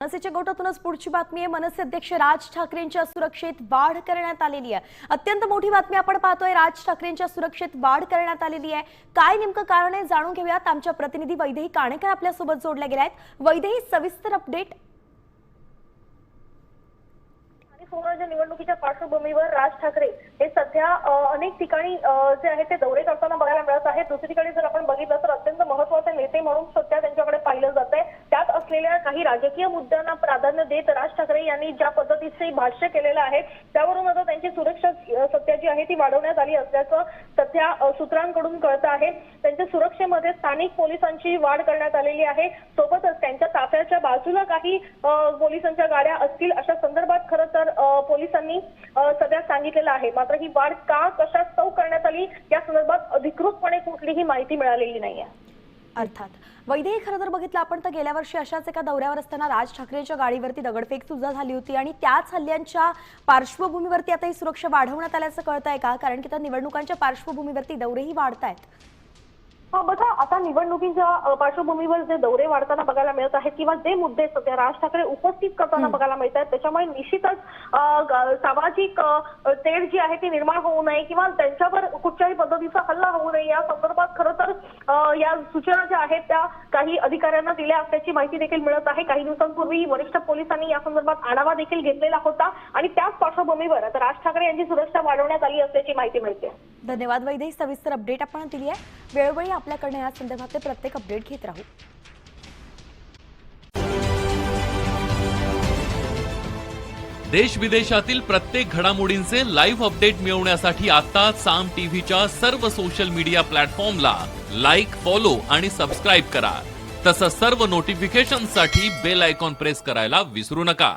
मनसेच्या गोटातूनच पुढची बातमी आहे। मनसे अध्यक्ष राज ठाकरेंच्या सुरक्षेत वाढ करण्यात आलेली आहे। अत्यंत मोठी बातमी आपण पाहतोय। राज ठाकरेंच्या सुरक्षेत वाढ करण्यात आलेली आहे। काय नेमकं कारण आहे जाणून घेऊयात। आमच्या प्रतिनिधी वैदेही काणेकर आपल्या सोबत जोडल्या गेल्या आहेत। वैदेही, सविस्तर अपडेट। स्वराज्य निवडणुकीच्या पार्श्वभूमीवर राज ठाकरे हे सध्या अनेक ठिकाणी जे आहे ते दौरे करताना बघायला मिळत आहेत। दुसरीकडे जर आपण बघितलं तर अत्यंत महत्त्वाचे नेते म्हणून सध्या त्यांच्याकडे पाहिलं जात आहे। त्यात असलेल्या काही राजकीय मुद्द्यांना प्राधान्य देत राज ठाकरे यांनी ज्या पद्धतीचे भाष्य केलेलं आहे त्यावरून आता त्यांची सुरक्षा सध्या जी आहे ती वाढवण्यात आली असल्याचं सध्या सूत्रांकडून कळतं आहे। त्यांच्या सुरक्षेमध्ये स्थानिक पोलिसांची वाढ करण्यात आलेली आहे। सोबतच त्यांच्या ताफ्याच्या बाजूला काही पोलिसांच्या गाड्या असतील अशा संदर्भात खरं तर पोलिसांनी सध्या सांगितलेलं आहे। मात्र ही वाढ का कशास्तव करण्यात आली या संदर्भात अधिकृतपणे कुठलीही माहिती मिळालेली नाहीये। अर्थात वैदेही, खरं तर बघितलं आपण तर गेल्या वर्षी अशाच एका दौऱ्यावर असताना राज ठाकरेंच्या गाडीवरती दगडफेक सुद्धा झाली होती आणि त्याच हल्ल्यांच्या पार्श्वभूमीवरती आता ही सुरक्षा वाढवण्यात आल्याचं कळतंय का? कारण की त्या निवडणुकांच्या पार्श्वभूमीवरती दौरेही वाढतायत। बघा, आता निवडणुकीच्या पार्श्वभूमीवर जे दौरे वाढताना बघायला मिळत आहेत किंवा जे मुद्दे सध्या राज ठाकरे उपस्थित करताना बघायला मिळत आहेत त्याच्यामुळे निश्चितच सामाजिक तेढ जी आहे ती निर्माण होऊ नये किंवा त्यांच्यावर कुठल्याही पद्धतीचा हल्ला होऊ नये या संदर्भात खरं तर या सूचना ज्या आहेत त्या काही अधिकाऱ्यांना दिल्या असल्याची माहिती देखील मिळत आहे। काही दिवसांपूर्वी वरिष्ठ पोलिसांनी या संदर्भात आढावा देखील घेतलेला होता आणि त्याच पार्श्वभूमीवर आता राज ठाकरे यांची सुरक्षा वाढवण्यात आली असल्याची माहिती मिळते। धन्यवाद वैदेही, सविस्तर अपडेट आपण दिली आहे। वेळोवेळी आपल्याकडे या संदर्भातले प्रत्येक अपडेट घेत राहू। देश विदेशातील प्रत्येक घडामोडींचे लाईव्ह अपडेट मिळवण्यासाठी आता साम टीव्हीच्या सर्व सोशल मीडिया प्लॅटफॉर्मला लाईक, फॉलो आणि सबस्क्राईब करा। तसंच सर्व नोटिफिकेशनसाठी बेल आयकॉन प्रेस करायला विसरू नका।